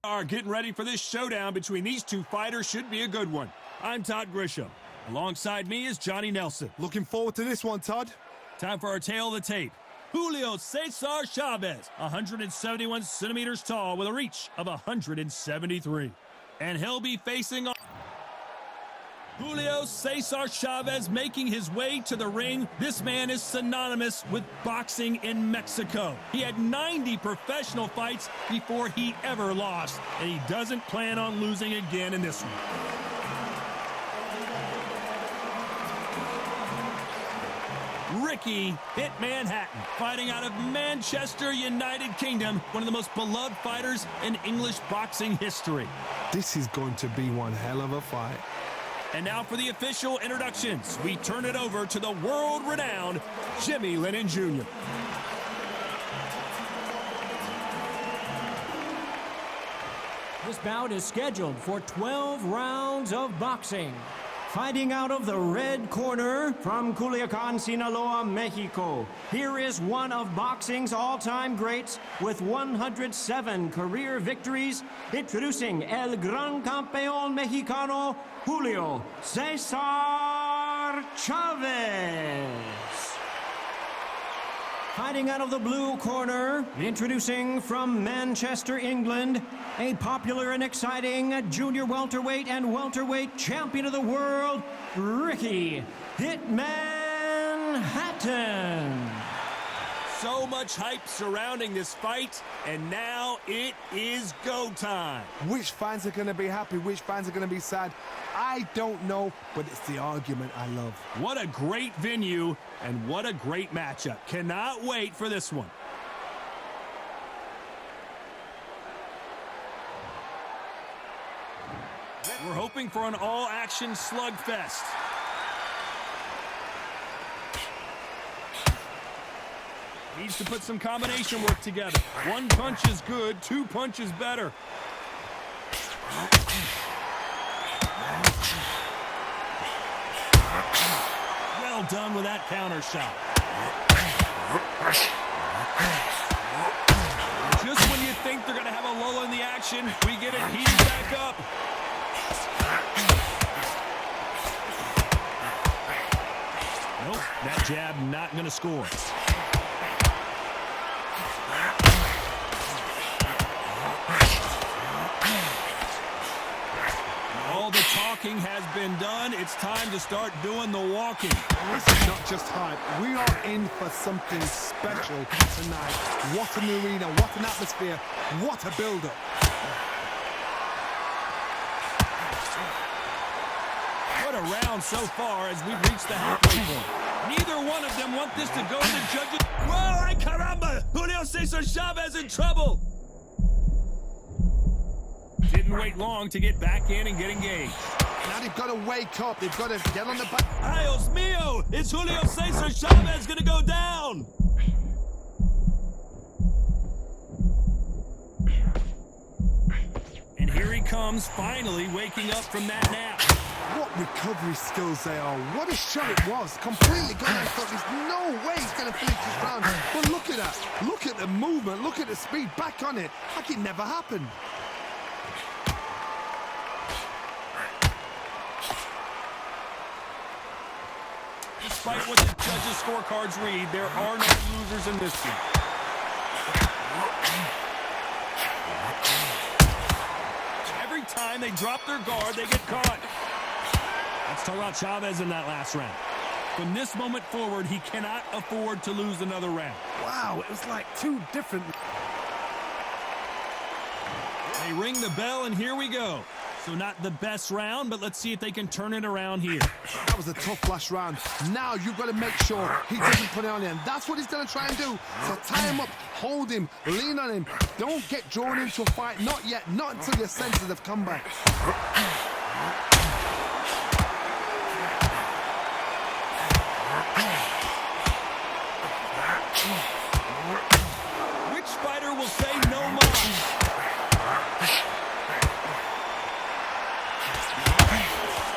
Are getting ready for this showdown between these two fighters. Should be a good one. I'm Todd Grisham. Alongside me is Johnny Nelson. Looking forward to this one, Todd. Time for our tale of the tape. Julio César Chávez, 171 centimeters tall with a reach of 173. And he'll be facing Julio César Chávez making his way to the ring. This man is synonymous with boxing in Mexico. He had 90 professional fights before he ever lost, and he doesn't plan on losing again in this one. Ricky Hatton, fighting out of Manchester, United Kingdom, one of the most beloved fighters in English boxing history. This is going to be one hell of a fight. And now for the official introductions. We turn it over to the world-renowned Jimmy Lennon Jr. This bout is scheduled for 12 rounds of boxing. Fighting out of the red corner from Culiacan, Sinaloa, Mexico. Here is one of boxing's all-time greats with 107 career victories. Introducing El Gran Campeón Mexicano, Julio César Chávez. Fighting out of the blue corner, introducing from Manchester, England, a popular and exciting junior welterweight and welterweight champion of the world, Ricky Hatton. So much hype surrounding this fight, and now it is go time. Which fans are going to be happy? Which fans are going to be sad? I don't know, but it's the argument I love. What a great venue, and what a great matchup. Cannot wait for this one. We're hoping for an all-action slugfest. Needs to put some combination work together. One punch is good, two punches better. Well done with that counter shot. Just when you think they're going to have a lull in the action, we get it heated back up. Nope, that jab not going to score. All the talking has been done. It's time to start doing the walking. This is not just hype. We are in for something special tonight. What an arena, what an atmosphere, what a build-up. What a round so far as we've reached the halfway point. Neither one of them want this to go to the judges. Whoa, ay caramba! Julio César Chávez in trouble! Didn't wait long to get back in and get engaged. Now they've got to wake up. They've got to get on the back. Dios mío! Is Julio César Chávez going to go down? And here he comes, finally waking up from that nap. What recovery skills they are. What a shot it was. Completely gone. I thought there's no way he's going to finish this round. But look at that. Look at the movement. Look at the speed. Back on it. Like it never happened. Despite what the judges' scorecards read, there are no losers in this one. Every time they drop their guard, they get caught. Let's talk about Chavez in that last round. From this moment forward, he cannot afford to lose another round. Wow, it was like two different... They ring the bell, and here we go. So not the best round, but let's see if they can turn it around here. That was a tough last round. Now you've got to make sure he doesn't put it on him. That's what he's going to try and do. So tie him up, hold him, lean on him. Don't get drawn into a fight. Not yet. Not until your senses have come back. Which fighter will say no more?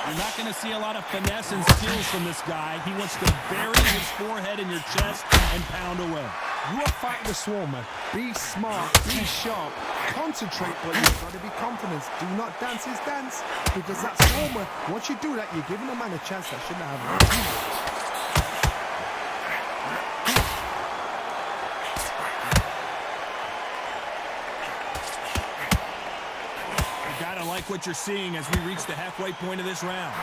You're not going to see a lot of finesse and skills from this guy. He wants to bury his forehead in your chest and pound away. You are fighting the swarmer. Be smart, be sharp. concentrate, but you've got to be confident. Do not dance his dance, because that's normal. Once you do that, you're giving a man a chance that shouldn't have. Gotta like what you're seeing as we reach the halfway point of this round.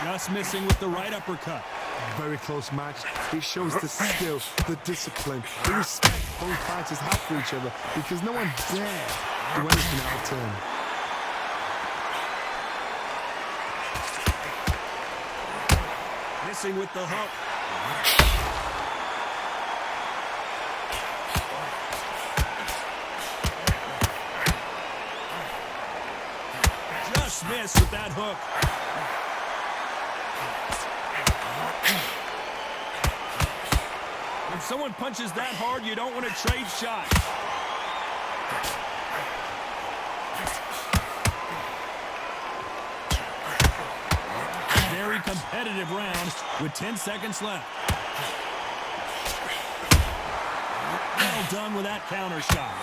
Just missing with the right uppercut. Very close match. It shows the skill, the discipline, the respect both fighters have for each other, because no one dares do anything out of turn. Missing with the hook. Just missed with that hook. When someone punches that hard, you don't want to trade shots. Very competitive round with 10 seconds left. Well done with that counter shot.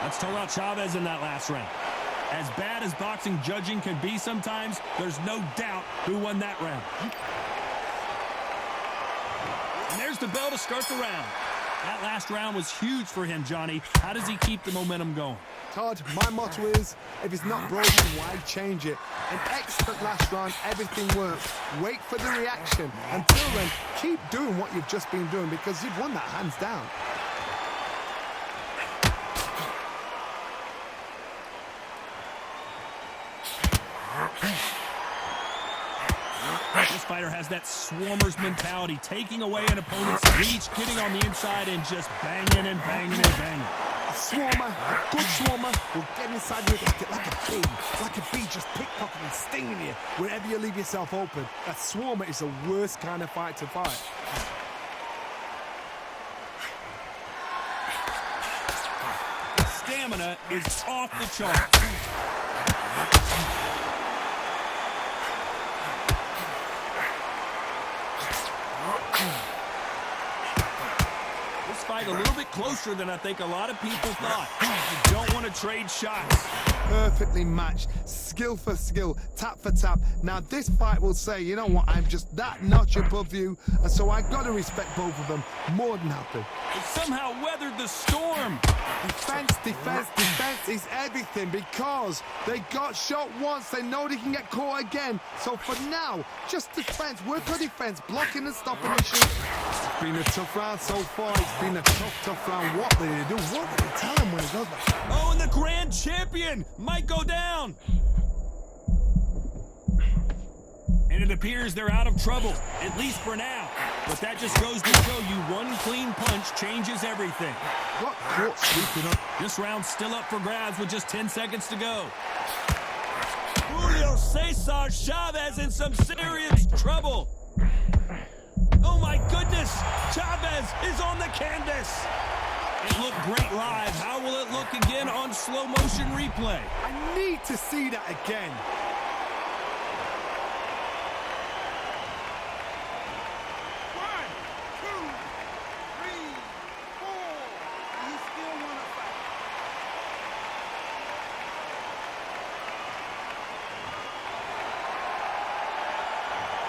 Let's talk about Chavez in that last round. As bad as boxing judging can be sometimes, there's no doubt who won that round. And there's the bell to start the round. That last round was huge for him, Johnny. How does he keep the momentum going? Todd, my motto is, if it's not broken, why change it? An excellent last round, everything works. Wait for the reaction. Until then, keep doing what you've just been doing, because you've won that hands down. This fighter has that swarmer's mentality, taking away an opponent's reach, getting on the inside and just banging and banging and banging. A swarmer, a good swarmer, will get inside you like a bee, just pickpocketing, stinging you wherever you leave yourself open. A swarmer is the worst kind of fight to fight. Stamina is off the charts. Fight a little bit closer than I think a lot of people thought. You don't want to trade shots. Perfectly matched, skill for skill, tap for tap. Now this fight will say, you know what, I'm just that notch above you, and so I gotta respect both of them more than happy. They somehow weathered the storm. Defense, defense, defense is everything, because they got shot once, they know they can get caught again. So for now, just defense, work on defense, blocking and stopping the shoot. It's been a tough round so far. It's been a tough round. What did they do? What did they tell him when he goes back? Oh, and the grand champion might go down. And it appears they're out of trouble, at least for now. But that just goes to show you one clean punch changes everything. Got caught sweeping up. This round's still up for grabs with just 10 seconds to go. Julio César Chávez in some serious trouble. Oh my goodness, Chavez is on the canvas. It looked great live. How will it look again on slow motion replay? I need to see that again.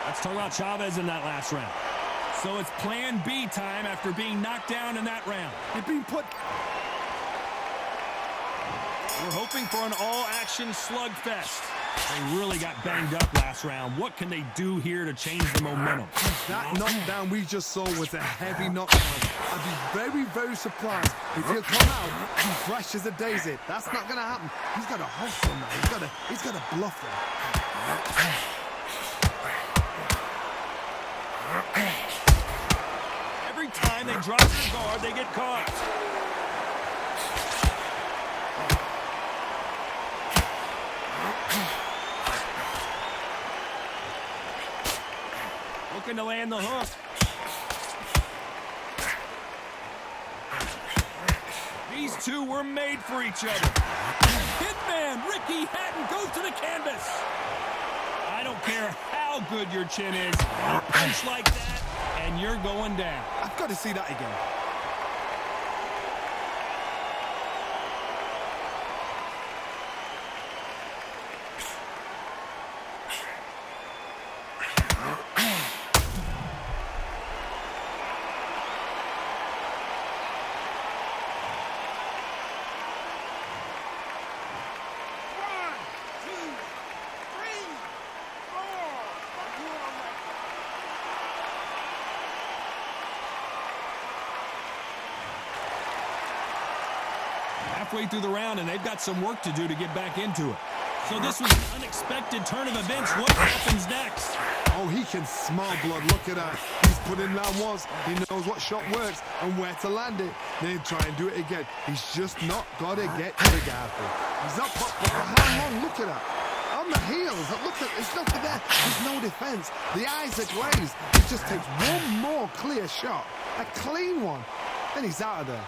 Let's talk about Chavez in that last round. So it's plan B time after being knocked down in that round. You've been put... We're hoping for an all-action slugfest. They really got banged up last round. What can they do here to change the momentum? That knockdown we just saw was a heavy knockdown. I'd be very, very surprised if he'll come out and fresh as a daisy. That's not going to happen. He's got to hustle now. He's got to bluff him. Every time they drop their guard, they get caught. Looking to land the hook. These two were made for each other. Hitman Ricky Hatton goes to the canvas. I don't care how good your chin is. A punch like that, and you're going down. I've got to see that again. Halfway through the round, and they've got some work to do to get back into it. So this was an unexpected turn of events. What happens next? Oh, he can smell blood. Look at that. He's put in down once. He knows what shot works and where to land it. Then try and do it again. He's just not got to get to the guard. He's up, but for how long? Look at that. On the heels. Look at, there's nothing there. There's no defense. The eyes are glazed. He just takes one more clear shot. A clean one. Then he's out of there.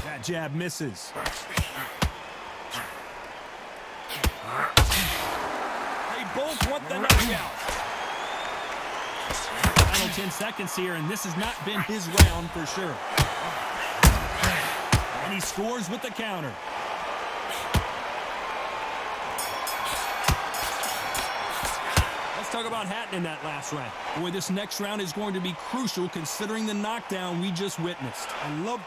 That jab misses. They both want the knockout. Final 10 seconds here, and this has not been his round for sure. And he scores with the counter. Let's talk about Hatton in that last round. Boy, this next round is going to be crucial considering the knockdown we just witnessed. I love...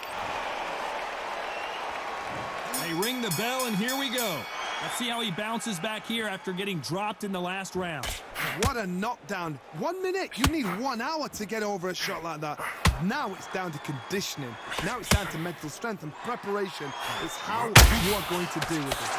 They ring the bell, and here we go. Let's see how he bounces back here after getting dropped in the last round. What a knockdown. 1 minute. You need 1 hour to get over a shot like that. Now it's down to conditioning. Now it's down to mental strength and preparation. It's how you are going to deal with it.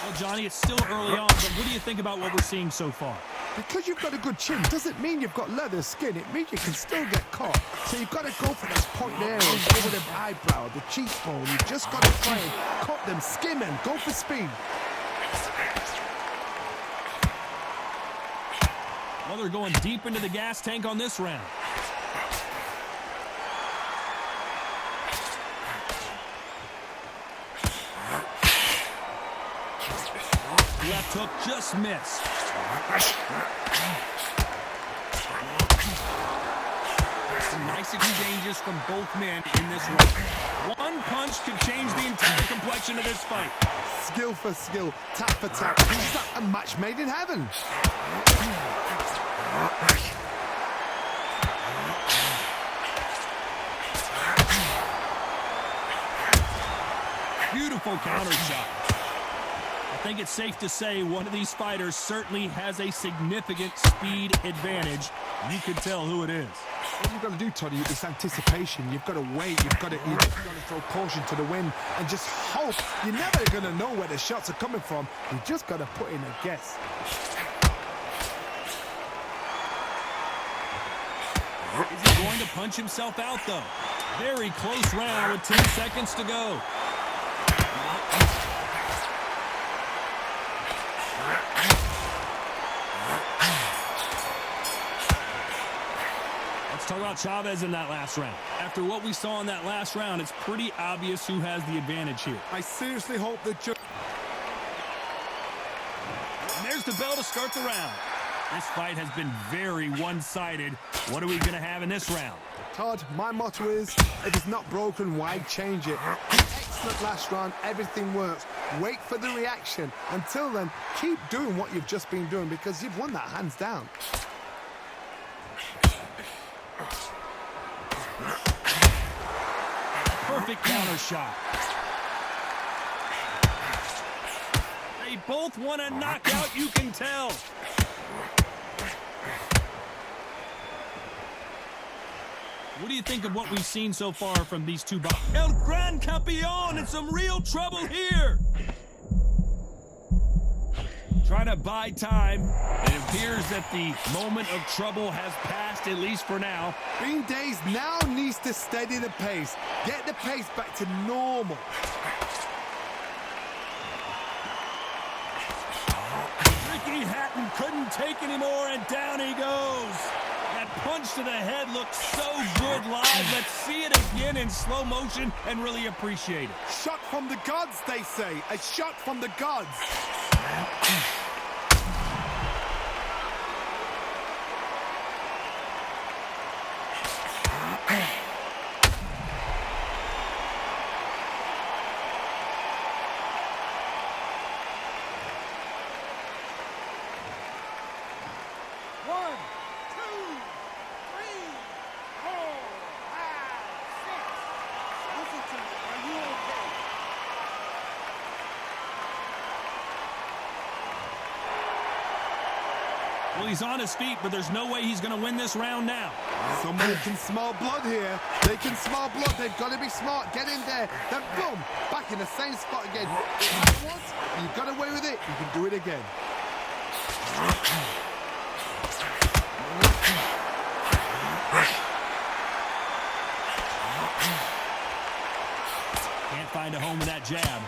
Well, Johnny, it's still early on, but what do you think about what we're seeing so far? Because you've got a good chin doesn't mean you've got leather skin. It means you can still get caught. So you've got to go for those point areas over the eyebrow, the cheekbone. You've just got to try and cut them, skim them, go for speed. Well, they're going deep into the gas tank on this round. Left hook just missed. Some nice exchanges from both men in this round. One punch could change the entire complexion of this fight. Skill for skill, tap for tap. Is that a match made in heaven? Beautiful counter shot. I think it's safe to say one of these fighters certainly has a significant speed advantage. You can tell who it is. What you've got to do, Toddy, is this anticipation. You've got to wait. You've got to throw caution to the wind and just hope. You're never going to know where the shots are coming from. You just got to put in a guess. Is he going to punch himself out, though? Very close round with 10 seconds to go. Let's talk about Chavez in that last round. After what we saw in that last round, it's pretty obvious who has the advantage here. I seriously hope that... And there's the bell to start the round. This fight has been very one-sided. What are we going to have in this round? Todd, my motto is, if it's not broken, why change it? Excellent last round, everything works. Wait for the reaction. Until then, keep doing what you've just been doing because you've won that hands down. Perfect counter shot. They both want a knockout, you can tell. What do you think of what we've seen so far from these two boxers? El Gran Campeón in some real trouble here. Trying to buy time. It appears that the moment of trouble has passed, at least for now. Bean Days now needs to steady the pace. Get the pace back to normal. Ricky Hatton couldn't take anymore, and down he goes. That punch to the head looks so good live. Let's see it again in slow motion and really appreciate it. Shot from the gods, they say. A shot from the gods. Well, he's on his feet, but there's no way he's going to win this round now. Somebody can smell blood here. They can smell blood. They've got to be smart. Get in there. Then boom, back in the same spot again. Once you got away with it, you can do it again. Can't find a home with that jab.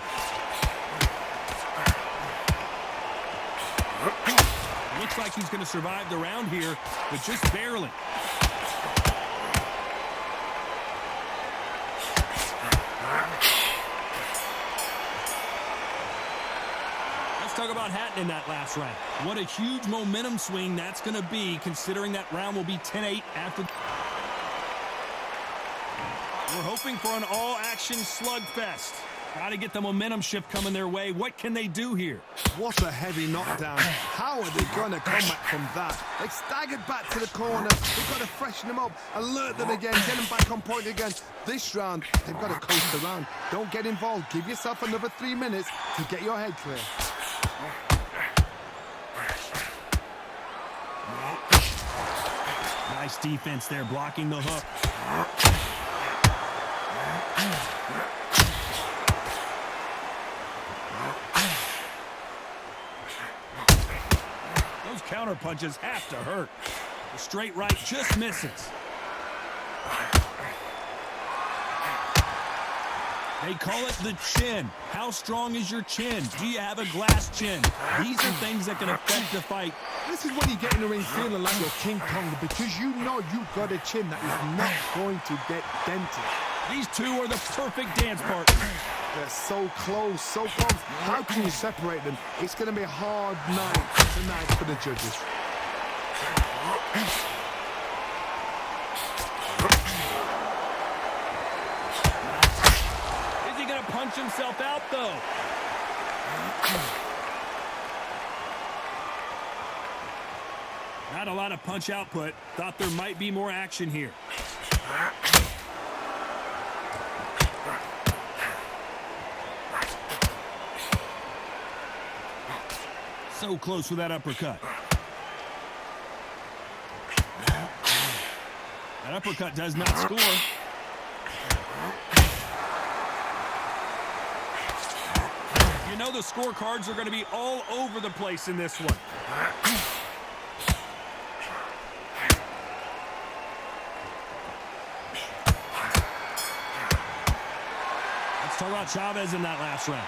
Looks like he's going to survive the round here, but just barely. Let's talk about Hatton in that last round. What a huge momentum swing that's going to be, considering that round will be 10-8 after. We're hoping for an all-action slugfest. Got to get the momentum shift coming their way. What can they do here? What a heavy knockdown. How are they going to come back from that? They staggered back to the corner. They've got to freshen them up, alert them again, get them back on point again. This round, they've got to coast around. Don't get involved. Give yourself another 3 minutes to get your head clear. Nice defense there, blocking the hook. Those counter punches have to hurt. The straight right just misses. They call it the chin. How strong is your chin? Do you have a glass chin? These are things that can affect the fight. This is when you get in the ring feeling like you're King Kong, because you know you've got a chin that is not going to get dented. These two are the perfect dance partners. They're so close, so close. How can you separate them? It's going to be a hard night tonight for the judges. Is he going to punch himself out, though? Not a lot of punch output. Thought there might be more action here. So close with that uppercut. That uppercut does not score. You know the scorecards are going to be all over the place in this one. Let's talk about Chavez in that last round.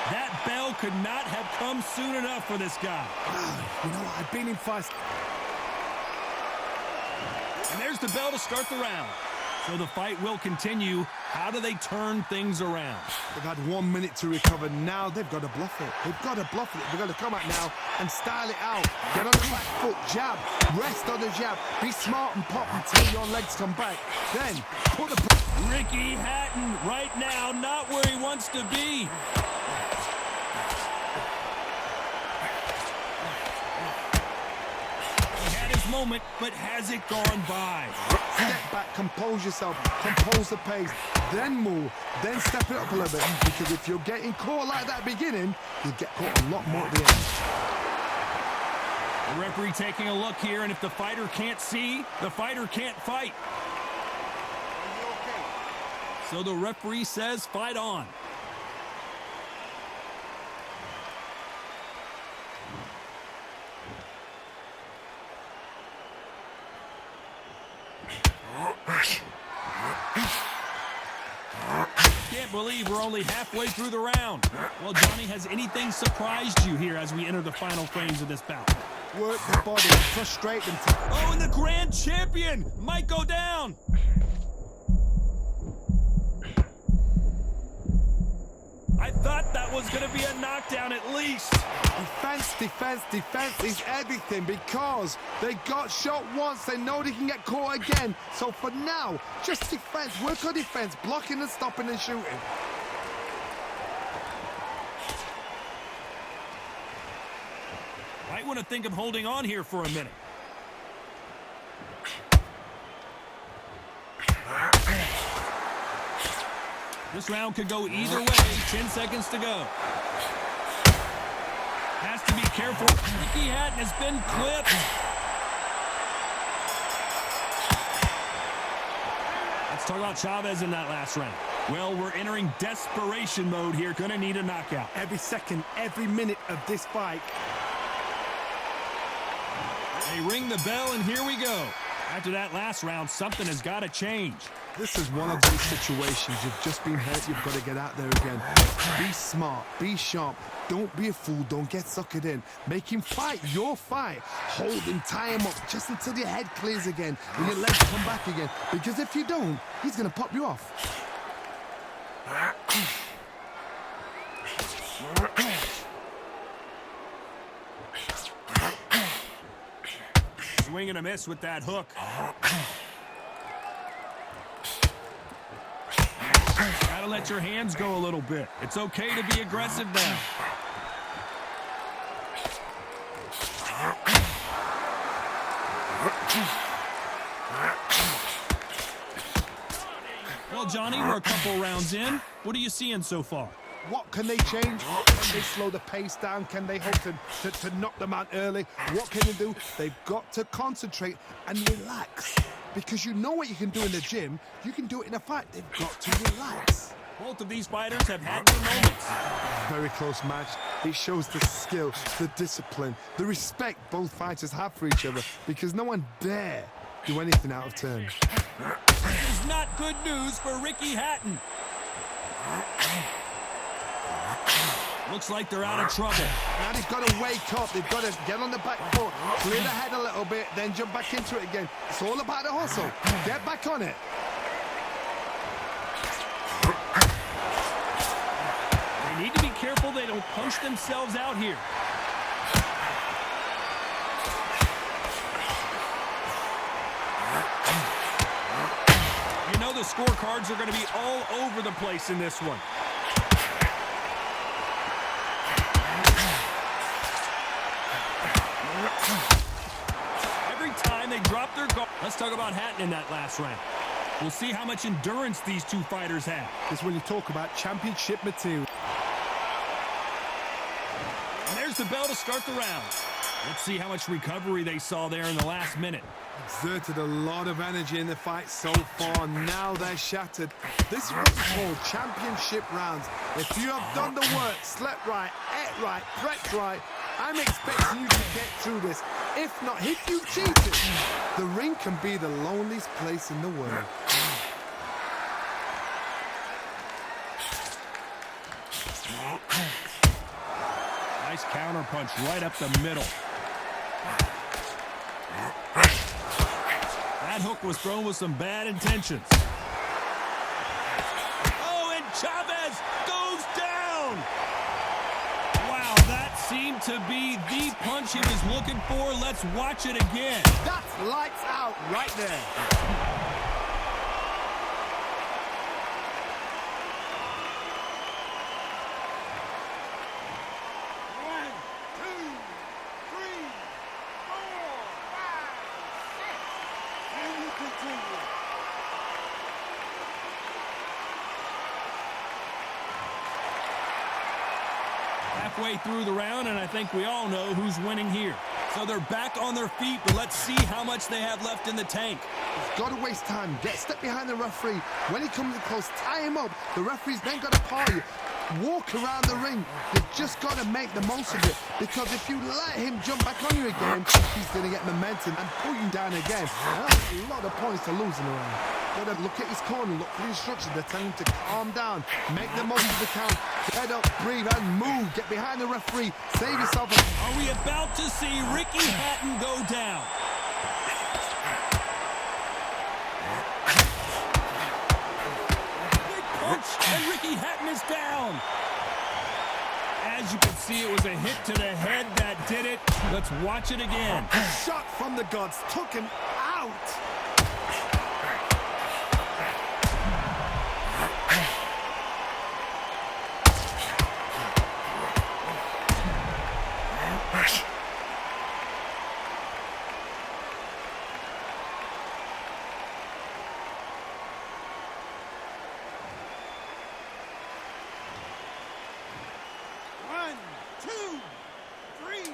That bell could not have come soon enough for this guy. You know what? I've been in fights. And there's the bell to start the round. So the fight will continue. How do they turn things around? They've had 1 minute to recover. Now they've got to bluff it. They've got to bluff it. They've got to come out now and style it out. Get on the back foot, jab, rest on the jab. Be smart and pop until your legs come back. Then put the... Ricky Hatton right now not where he wants to be. Moment, but has it gone by? Step back, compose yourself, compose the pace, then move, then step it up a little bit, because if you're getting caught like that beginning, you'll get caught a lot more at the end. The referee taking a look here, and if the fighter can't see, the fighter can't fight. So the referee says fight on. Can't believe we're only halfway through the round. Well, Johnny, has anything surprised you here as we enter the final frames of this bout? Work the body, frustrate them. Oh, and the grand champion might go down. I thought that was going to be a knockdown at least. Defense, defense, defense is everything, because they got shot once. They know they can get caught again. So for now, just defense. Work on defense, blocking and stopping and shooting. Might want to think of holding on here for a minute. This round could go either way. 10 seconds to go. Has to be careful. Ricky Hatton has been clipped. Let's talk about Chavez in that last round. Well, we're entering desperation mode here. Gonna need a knockout. Every second, every minute of this fight. They ring the bell, and here we go. After that last round, something has got to change. This is one of those situations. You've just been hurt. You've got to get out there again. Be smart. Be sharp. Don't be a fool. Don't get suckered in. Make him fight your fight. Hold him. Tie him up just until your head clears again and your legs come back again. Because if you don't, he's going to pop you off. Swing and a miss with that hook. Gotta let your hands go a little bit. It's okay to be aggressive now. Well, Johnny, we're a couple rounds in. What are you seeing so far? What can they change? Can they slow the pace down? Can they hope to knock them out early? What can they do? They've got to concentrate and relax. Because you know what you can do in the gym. You can do it in a fight. They've got to relax. Both of these fighters have had their moments. Very close match. It shows the skill, the discipline, the respect both fighters have for each other. Because no one dare do anything out of turn. This is not good news for Ricky Hatton. Looks like they're out of trouble. Now they've got to wake up. They've got to get on the back foot, clear the head a little bit, then jump back into it again. It's all about the hustle. Get back on it. They need to be careful they don't punch themselves out here. You know the scorecards are going to be all over the place in this one. Every time they drop their guard. Let's talk about Hatton in that last round. We'll see how much endurance these two fighters have. This is when you talk about championship material. And there's the bell to start the round. Let's see how much recovery they saw there in the last minute. Exerted a lot of energy in the fight so far. Now they're shattered. This is what's called championship rounds. If you have done the work, slept right, ate right, prepped right, I'm expecting you to get through this. If not, if you cheated, the ring can be the loneliest place in the world. Nice counter punch right up the middle. That hook was thrown with some bad intentions. Oh, and Chavez goes down. Wow, that seemed to be the punch he was looking for. Let's watch it again. That's lights out right there. Halfway through the round, and I think we all know who's winning here. So they're back on their feet, but let's see how much they have left in the tank. You've got to waste time. Step behind the referee. When he comes in close, tie him up. The referee's then got to part you. Walk around the ring. You've just got to make the most of it. Because if you let him jump back on you again, he's going to get momentum and pull you down again. And that's a lot of points to lose in a round. Got to look at his corner, look for the instructions. They're telling him to calm down, make the most of the count, head up, breathe, and move. Get behind the referee. Save yourself. Are we about to see Ricky Hatton go down? Big punch, and Ricky Hatton is down. As you can see, it was a hit to the head that did it. Let's watch it again. Shot from the gods, took him out. One, two, three.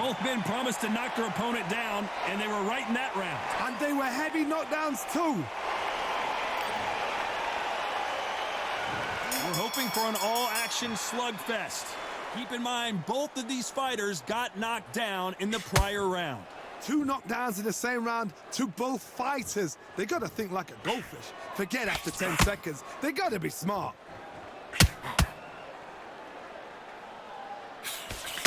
Both men promised to knock their opponent down, and they were right in that round. And they were heavy knockdowns too. We're hoping for an all-action slugfest. Keep in mind, both of these fighters got knocked down in the prior round. 2 knockdowns in the same round to both fighters. They got to think like a goldfish. Forget after 10 seconds. They got to be smart.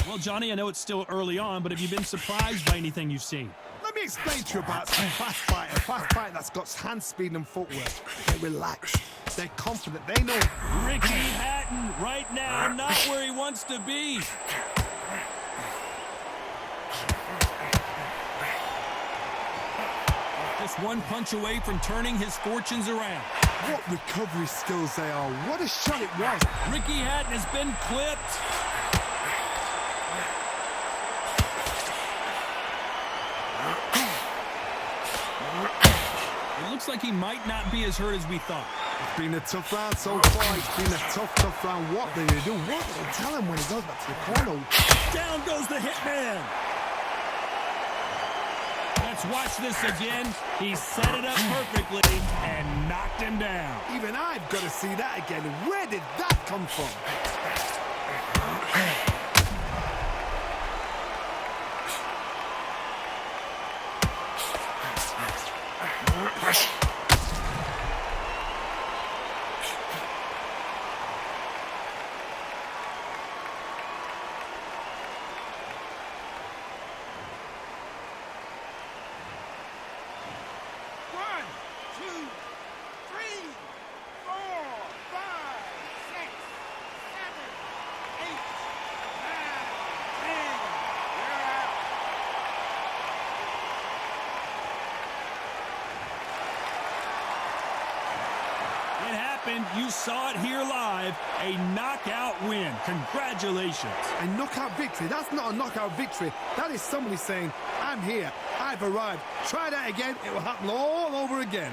Well, Johnny, I know it's still early on, but have you been surprised by anything you've seen? Let me explain to you about some fast fighter. A fast fighter that's got hand speed and footwork. They're relaxed. They're confident. They know. Ricky Hatton right now not where he wants to be. Just one punch away from turning his fortunes around. What recovery skills they are. What a shot it was. Ricky Hatton has been clipped. It looks like he might not be as hurt as we thought. It's been a tough round so far. It's been a tough round. What do they do? What do they tell him when he goes back to the corner? Down goes the hitman. Let's watch this again. He set it up perfectly and knocked him down. Even I've got to see that again. Where did that come from? You saw it here live, a knockout win. Congratulations. A knockout victory? That's not a knockout victory. That is somebody saying, I'm here, I've arrived. Try that again, it will happen all over again.